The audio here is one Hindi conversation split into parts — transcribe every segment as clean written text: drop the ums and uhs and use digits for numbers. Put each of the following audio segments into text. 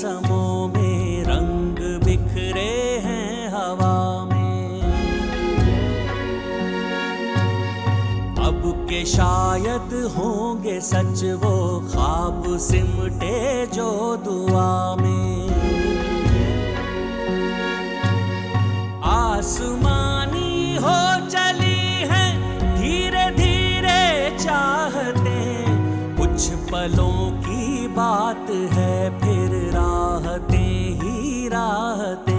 मौसमों में रंग बिखरे हैं हवा में। अब के शायद होंगे सच वो ख्वाब सिमटे जो दुआ में। आसमानी हो चली है धीरे धीरे चाहते, कुछ पलों की बात है फिर राहतें ही राहतें।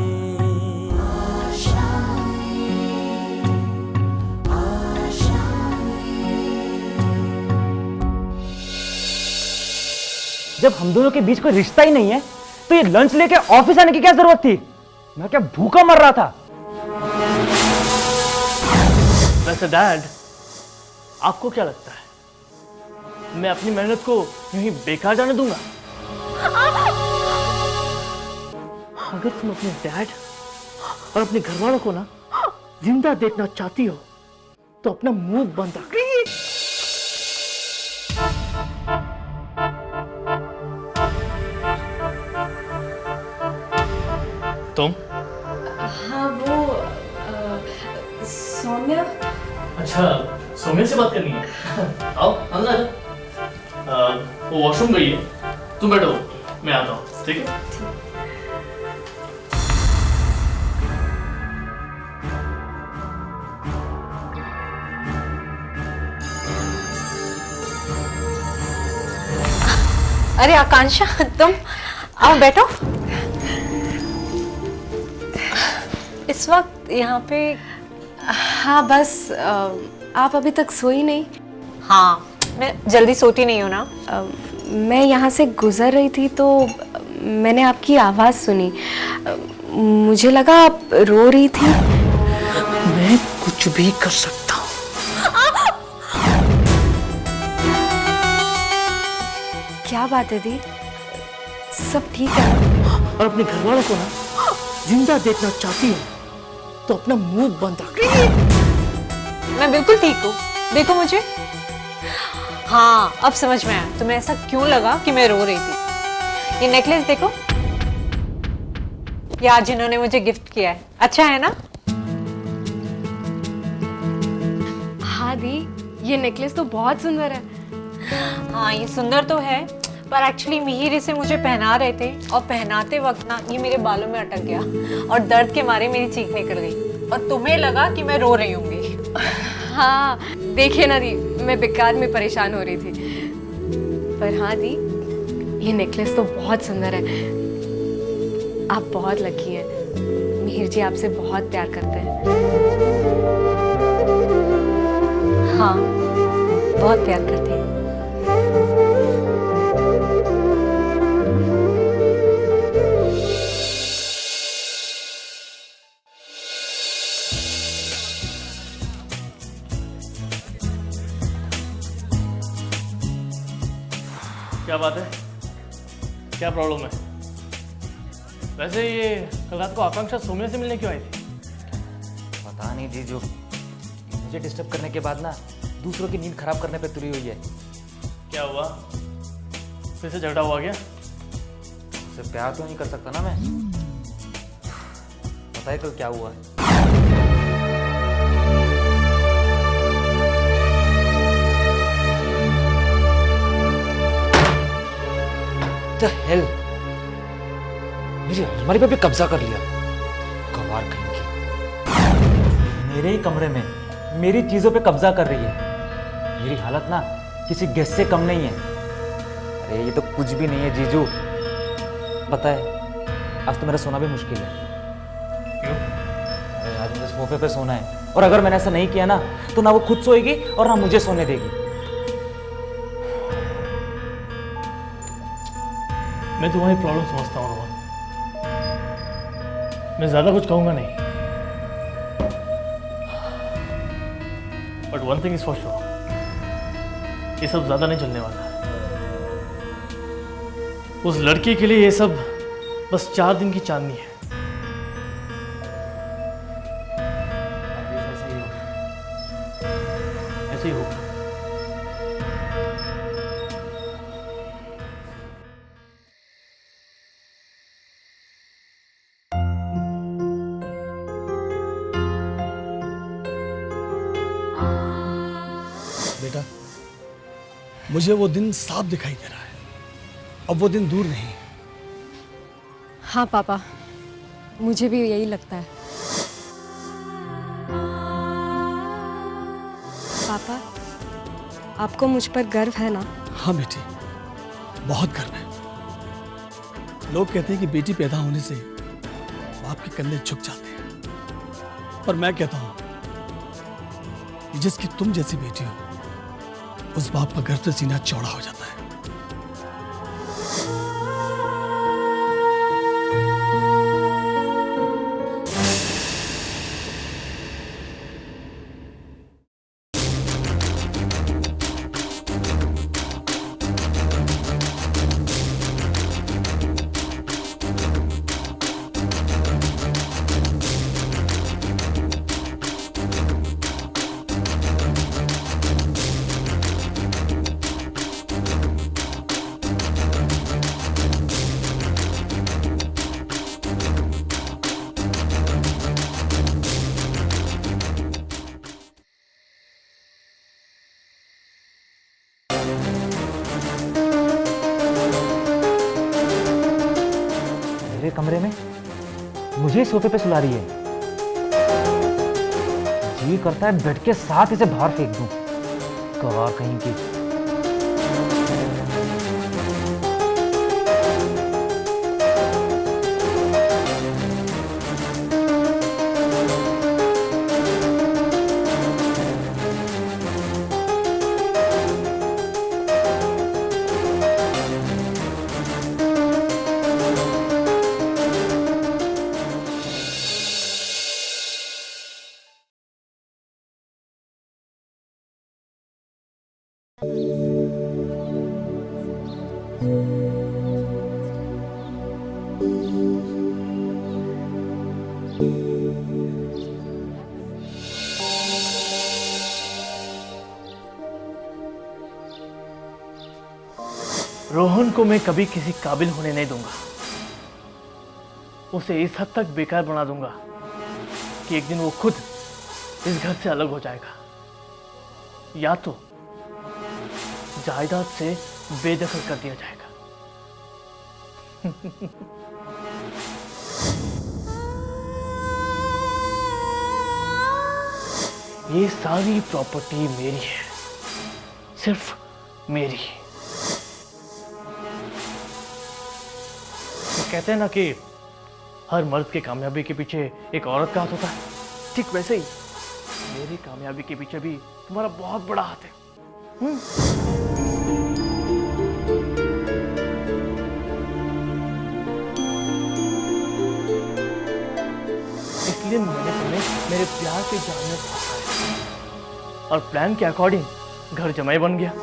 जब हम दोनों के बीच कोई रिश्ता ही नहीं है तो ये लंच लेके ऑफिस आने की क्या जरूरत थी? मैं क्या भूखा मर रहा था? वैसे डैड, आपको क्या लगता है मैं अपनी मेहनत को यूं ही बेकार जाने दूंगा? अगर तुम अपने डैड और अपने घर वालों को ना जिंदा देखना चाहती हो तो अपना मुंह बंद रख। तुम? हाँ वो सौम्या। अच्छा, सौम्या से बात करनी है। आओ अंदर आ जाओ। वो वॉशरूम गई है, तुम बैठो, मैं आता हूँ। ठीक है? अरे आकांक्षा, तुम आओ बैठो। इस वक्त यहाँ पे? हाँ बस आप अभी तक सोई नहीं? हाँ, मैं जल्दी सोती नहीं हूँ ना। मैं यहाँ से गुजर रही थी तो मैंने आपकी आवाज़ सुनी। मुझे लगा आप रो रही थी। मैं कुछ भी कर सकता हूँ। क्या बात है दी, सब ठीक है ना? और अपने घर वालों को ना जिंदा देखना चाहती हो तो अपना मुंह बंद रख। मैं बिल्कुल ठीक हूँ, देखो मुझे। हाँ, अब समझ में आया तुम्हें ऐसा क्यों लगा कि मैं रो रही थी। ये नेकलेस देखो, ये आज इन्होंने मुझे गिफ्ट किया है। अच्छा है ना? हाँ दी, ये नेकलेस तो बहुत सुंदर है। हाँ, ये सुंदर तो है, पर एक्चुअली मिहिर इसे मुझे पहना रहे थे और पहनाते वक्त ना ये मेरे बालों में अटक गया और दर्द के मारे मेरी चीख निकल गई और तुम्हें लगा कि मैं रो रही होंगी। हाँ देखिए ना दी, मैं बेकार में परेशान हो रही थी। पर हाँ दी, ये नेकलेस तो बहुत सुंदर है। आप बहुत लकी हैं। मिहिर जी आपसे बहुत प्यार करते हैं। हाँ, बहुत प्यार करती है। क्या बात है? क्या प्रॉब्लम है? वैसे ये कल रात को आकांक्षा सौम्या से मिलने क्यों आई थी? पता नहीं जीजू, मुझे डिस्टर्ब करने के बाद ना दूसरों की नींद खराब करने पे तुली हुई है। क्या हुआ? फिर से झगड़ा हुआ क्या? उससे प्यार तो नहीं कर सकता ना मैं। पता है कल क्या हुआ? The hell? मेरी अलमारी पे भी कब्जा कर लिया, गंवार कहीं की। मेरे ही कमरे में मेरी चीजों पे कब्जा कर रही है। मेरी हालत ना किसी गेस्ट से कम नहीं है। अरे ये तो कुछ भी नहीं है जीजू। पता है आज तो मेरा सोना भी मुश्किल है। क्यों? अरे आज मुझे सोफे पे सोना है और अगर मैंने ऐसा नहीं किया ना तो ना वो खुद सोएगी और ना मुझे सोने देगी। मैं तुम्हारी प्रॉब्लम समझता हूँ रोहन, मैं ज्यादा कुछ कहूंगा नहीं, but one thing is for sure, ये सब ज्यादा नहीं चलने वाला। उस लड़की के लिए ये सब बस 4 दिन की चांदनी है। ऐसे ही होगा। मुझे वो दिन साफ दिखाई दे रहा है। अब वो दिन दूर नहीं। हाँ पापा, मुझे भी यही लगता है। पापा, आपको मुझ पर गर्व है ना? हाँ बेटी, बहुत गर्व है। लोग कहते हैं कि बेटी पैदा होने से बाप के कंधे झुक जाते हैं, पर मैं कहता हूं कि जिसकी तुम जैसी बेटी हो, उस बाप का गर्व से सीना चौड़ा हो जाता है। मेरे कमरे में मुझे सोफे पे सुला रही है। जी करता है बेड के साथ इसे बाहर फेंक दूं। गवार कहीं की। रोहन को मैं कभी किसी काबिल होने नहीं दूंगा। उसे इस हद तक बेकार बना दूंगा कि एक दिन वो खुद इस घर से अलग हो जाएगा, या तो जायदाद से बेदखल कर दिया जाएगा। ये सारी प्रॉपर्टी मेरी है, सिर्फ मेरी। तो कहते हैं ना कि हर मर्द के कामयाबी के पीछे एक औरत का हाथ होता है, ठीक वैसे ही मेरी कामयाबी के पीछे भी तुम्हारा बहुत बड़ा हाथ है। इसलिए मैंने तुम्हें मेरे प्यार के जाल में फंसाया और प्लान के अकॉर्डिंग घर जमाई बन गया।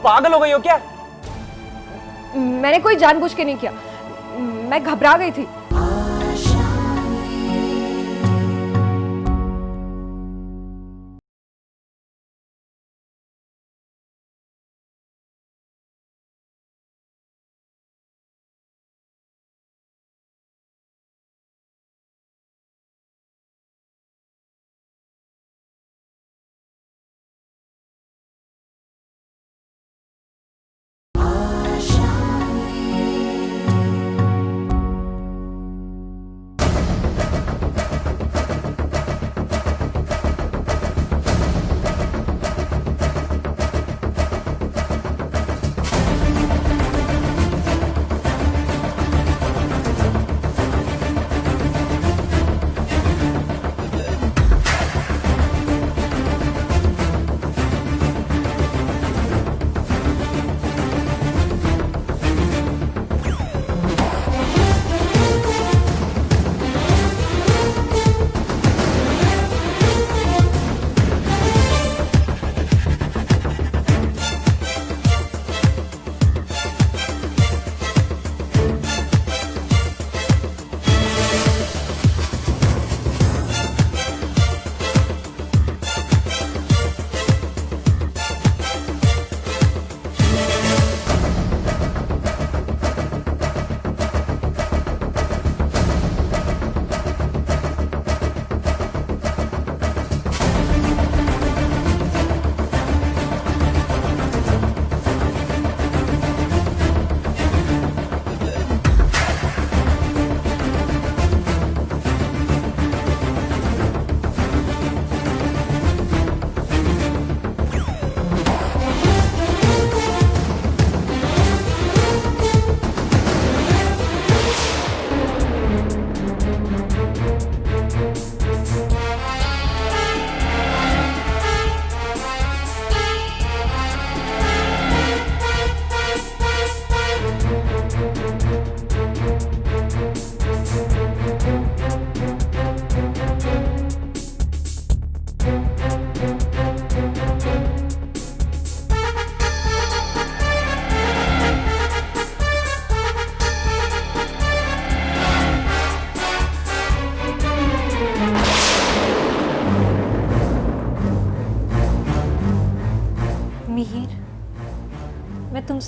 पागल हो गई हो क्या? मैंने कोई जानबूझ के नहीं किया, मैं घबरा गई थी।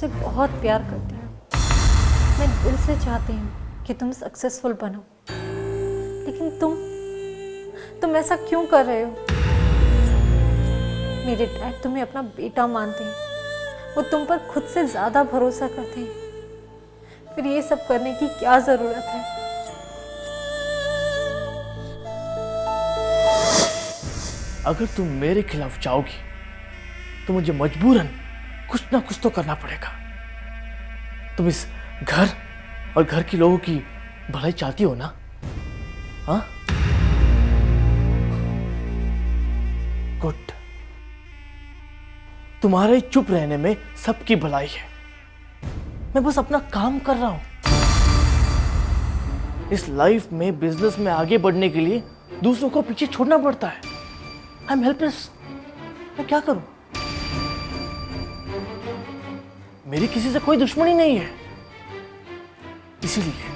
तुमसे बहुत प्यार करती हूँ। मैं दिल से चाहती हूँ कि तुम सक्सेसफुल बनो, लेकिन तुम ऐसा क्यों कर रहे हो? मेरे डैड तुम्हें अपना बेटा मानते हैं, वो तुम पर खुद से ज़्यादा भरोसा करते हैं, फिर ये सब करने की क्या ज़रूरत है? अगर तुम मेरे खिलाफ जाओगी तो मुझे मजबूरन कुछ ना कुछ तो करना पड़ेगा। तुम इस घर और घर के लोगों की भलाई चाहती हो ना? हाँ, गुड। तुम्हारे चुप रहने में सबकी भलाई है। मैं बस अपना काम कर रहा हूं। इस लाइफ में, बिजनेस में आगे बढ़ने के लिए दूसरों को पीछे छोड़ना पड़ता है। I am helpless. मैं क्या करूं? मेरी किसी से कोई दुश्मनी नहीं है, इसीलिए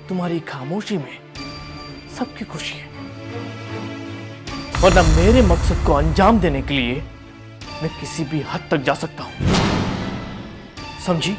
तुम्हारी खामोशी में सबकी खुशी है। वरना मेरे मकसद को अंजाम देने के लिए मैं किसी भी हद तक जा सकता हूं, समझी?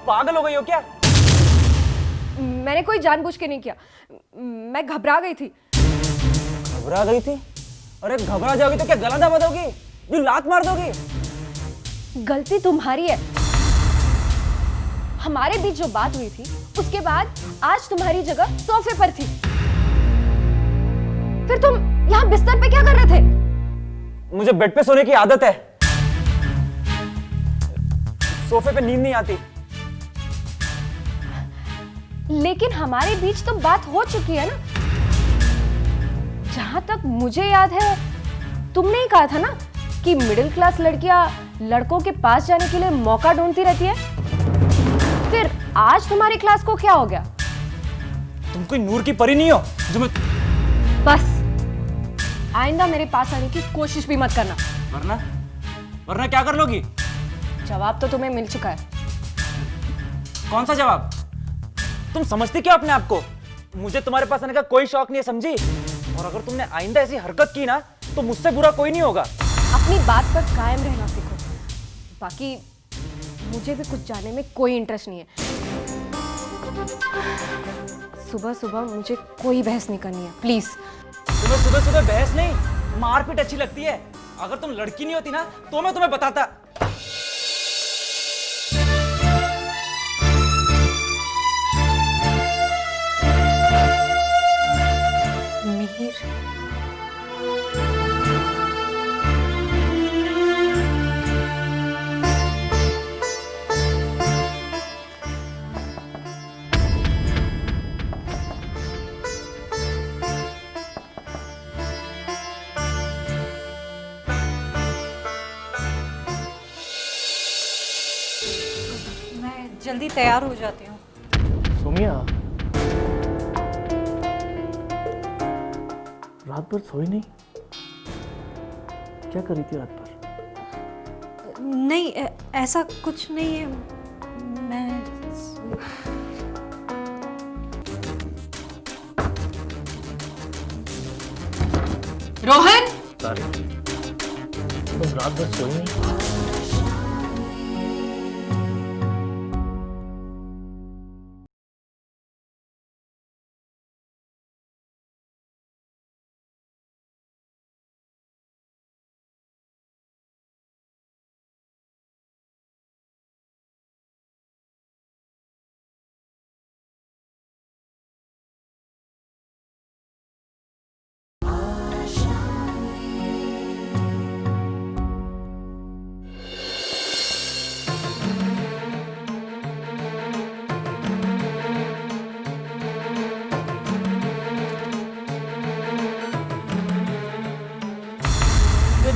पागल हो गई हो क्या? मैंने कोई जानबूझ के नहीं किया, मैं घबरा गई थी। घबरा गई थी? अरे घबरा जाओगी तो क्या गला दबा दोगी? जो लात मार दोगी? गलती तुम्हारी है। हमारे बीच जो बात हुई थी उसके बाद आज तुम्हारी जगह सोफे पर थी। फिर तुम यहाँ बिस्तर पे क्या कर रहे थे? मुझे बेड पे सोने की आदत है, सोफे पे नींद नहीं आती। लेकिन हमारे बीच तो बात हो चुकी है ना। जहां तक मुझे याद है तुमने ही कहा था ना कि मिडिल क्लास लड़कियां लड़कों के पास जाने के लिए मौका ढूंढती रहती है। फिर आज तुम्हारी क्लास को क्या हो गया? तुम कोई नूर की परी नहीं हो जो मैं... बस आइंदा मेरे पास आने की कोशिश भी मत करना। वरना क्या कर लोगी? जवाब तो तुम्हें मिल चुका है। कौन सा जवाब? तुम समझती क्या अपने आप को? मुझे तुम्हारे पास आने का कोई शौक नहीं है, समझी? और अगर तुमने आइंदा ऐसी हरकत की ना तो मुझसे बुरा कोई नहीं होगा। अपनी बात पर कायम रहना सीखो। बाकी मुझे भी कुछ जानने में कोई इंटरेस्ट नहीं है। सुबह सुबह मुझे कोई बहस नहीं करनी है, प्लीज। तुम्हें सुबह सुबह बहस नहीं, मारपीट अच्छी लगती है। अगर तुम लड़की नहीं होती ना तो मैं तुम्हें बताता। मिहिर, मैं जल्दी तैयार हो जाती हूँ। सोमिया, रात भर सोई नहीं? क्या कर रही थी रात भर? नहीं, ऐसा कुछ नहीं है। मैं रोहन, तुम रात भर सोई नहीं?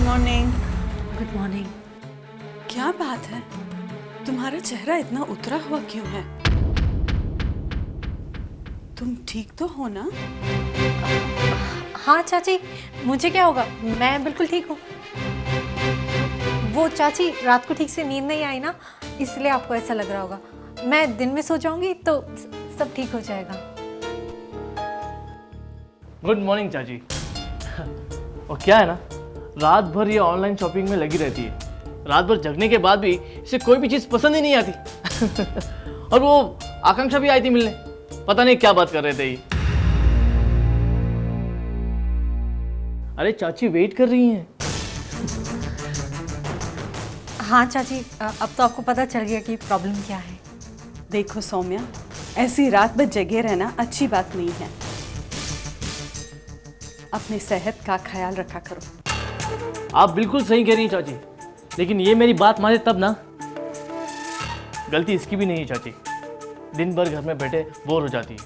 मॉर्निंग। Good morning. क्या बात है, तुम्हारा चेहरा इतना उतरा हुआ क्यों है? तुम ठीक तो हो ना? हाँ चाची, मुझे क्या होगा, मैं बिल्कुल ठीक हूँ। वो चाची रात को ठीक से नींद नहीं आई ना, इसलिए आपको ऐसा लग रहा होगा। मैं दिन में सो जाऊंगी तो सब ठीक हो जाएगा। गुड मॉर्निंग चाची। और क्या है ना, रात भर ये ऑनलाइन शॉपिंग में लगी रहती है। रात भर जगने के बाद भी इसे कोई भी चीज़ पसंद ही नहीं आती। और वो आकांक्षा भी आई थी मिलने, पता नहीं क्या बात कर रहे थे ये। अरे चाची वेट कर रही हैं। हाँ चाची, अब तो आपको पता चल गया कि प्रॉब्लम क्या है। देखो सौम्या, ऐसी रात भर जगे रहना अच्छी बात नहीं है। अपनी सेहत का ख्याल रखा करो। आप बिल्कुल सही कह रही हैं चाची, लेकिन ये मेरी बात माने तब ना। गलती इसकी भी नहीं है चाची, दिन भर घर में बैठे बोर हो जाती है,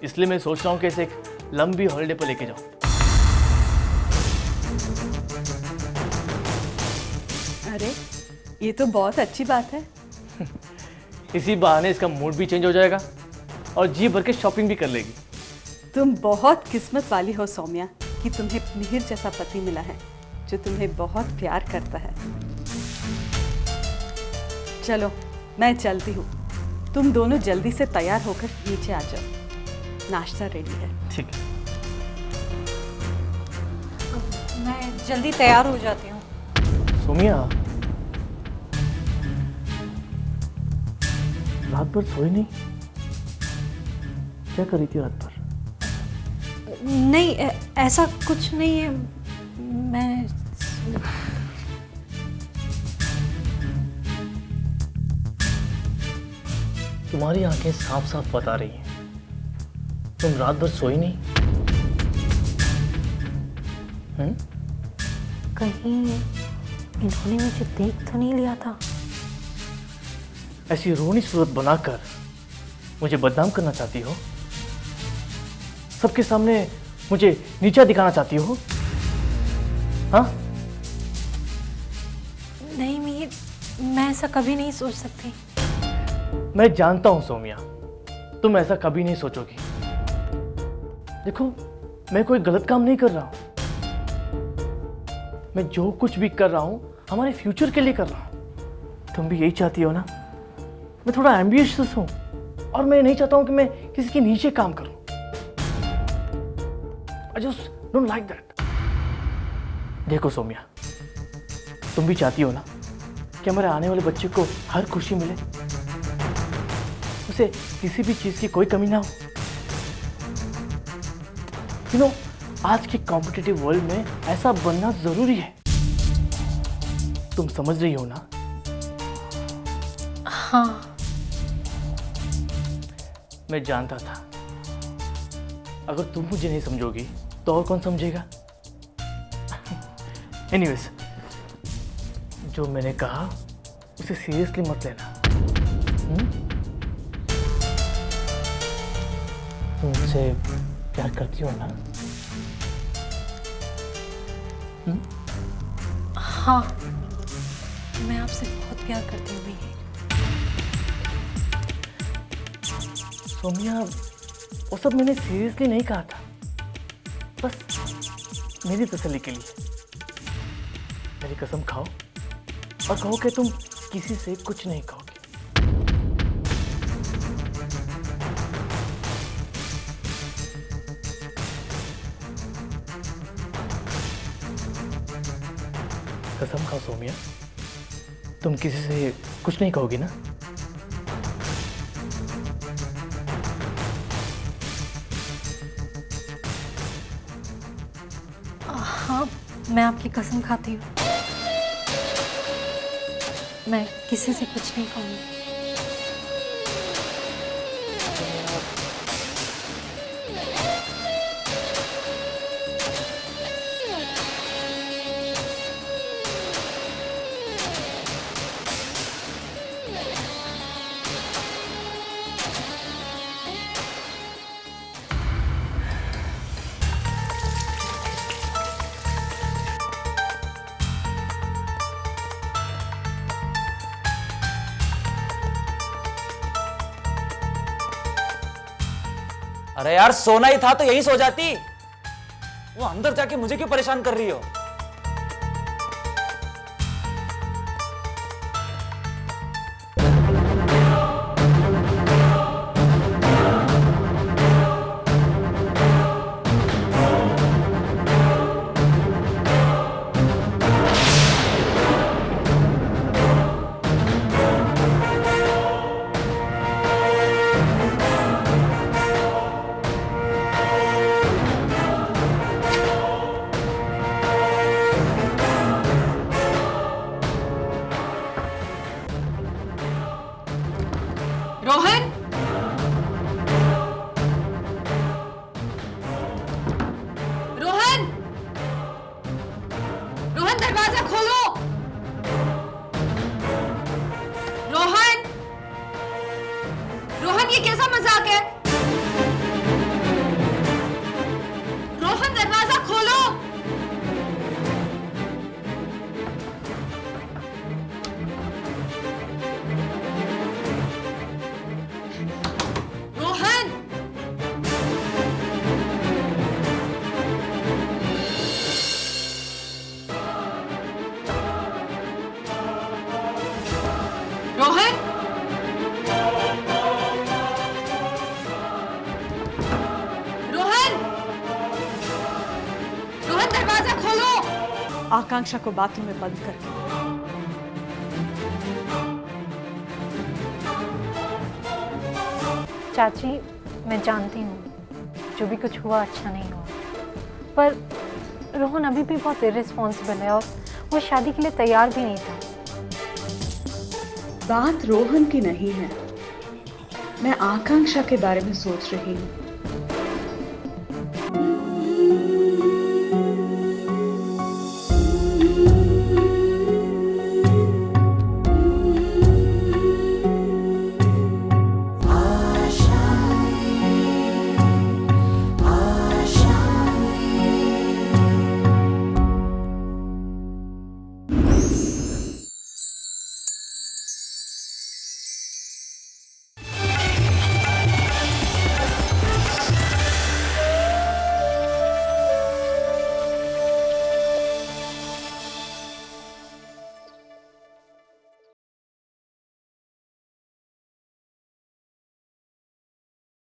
इसलिए मैं सोच रहा हूँ कि इसे एक लंबी हॉलिडे पर लेके जाऊँ। अरे ये तो बहुत अच्छी बात है। इसी बहाने इसका मूड भी चेंज हो जाएगा और जी भर के शॉपिंग भी कर लेगी। तुम बहुत किस्मत वाली हो सौम्या कि तुम्हें मिहिर जैसा पति मिला है जो तुम्हें बहुत प्यार करता है। चलो मैं चलती हूँ, तुम दोनों जल्दी से तैयार होकर नीचे आ जाओ, नाश्ता रेडी है। ठीक है। मैं जल्दी तैयार हो जाती हूँ। सोमिया, रात भर सोई नहीं? क्या कर रही थी रात भर? नहीं, ऐसा कुछ नहीं है। मैं तुम्हारी आंखें साफ साफ बता रही हैं तुम रात भर सोई नहीं। कहीं इन्होंने मुझे देख तो नहीं लिया था? ऐसी रोनी सूरत बनाकर मुझे बदनाम करना चाहती हो? सबके सामने मुझे नीचा दिखाना चाहती हो? हाँ? नहीं मिहिर, मैं ऐसा कभी नहीं सोच सकती। मैं जानता हूं सोमिया, तुम ऐसा कभी नहीं सोचोगी। देखो, मैं कोई गलत काम नहीं कर रहा हूं। मैं जो कुछ भी कर रहा हूं हमारे फ्यूचर के लिए कर रहा हूं। तुम भी यही चाहती हो ना? मैं थोड़ा एम्बिशियस हूं और मैं नहीं चाहता हूं कि मैं किसी के नीचे काम करूं। I just don't like that. देखो सोमिया, तुम भी चाहती हो ना कि हमारे आने वाले बच्चे को हर खुशी मिले, उसे किसी भी चीज की कोई कमी ना हो। यू नो, आज के कॉम्पिटिटिव वर्ल्ड में ऐसा बनना जरूरी है। तुम समझ रही हो ना? हाँ, मैं जानता था अगर तुम मुझे नहीं समझोगी तो और कौन समझेगा। एनीवेज, जो मैंने कहा उसे सीरियसली मत लेना। तुम मुझसे प्यार करती हो ना? हाँ, मैं आपसे बहुत प्यार करती हूँ मिहिर। सोमिया, वो सब मैंने सीरियसली नहीं कहा था, बस मेरी तसल्ली के लिए। मेरी कसम खाओ और कहो कि तुम किसी से कुछ नहीं कहोगे। कसम खाओ सोमिया, तुम किसी से कुछ नहीं कहोगी ना? हाँ, मैं आपकी कसम खाती हूँ, मैं किसी से कुछ नहीं कहूँगी। अरे यार सोना ही था तो यही सो जाती। वो अंदर जाके मुझे क्यों परेशान कर रही हो? रोहन, रोहन, रोहन दरवाजा खोलो। रोहन, रोहन ये कैसा मजाक है? रोहन दरवाजा खोलो। रोहन, रोहन, रोहन, रोहन दरवाजा खोलो। आकांक्षा को बाथरूम में बंद करके चाची, मैं जानती हूँ जो भी कुछ हुआ अच्छा नहीं हुआ, पर रोहन अभी भी बहुत इर्रिस्पॉन्सिबल है और वो शादी के लिए तैयार भी नहीं था। बात रोहन की नहीं है, मैं आकांक्षा के बारे में सोच रही हूँ।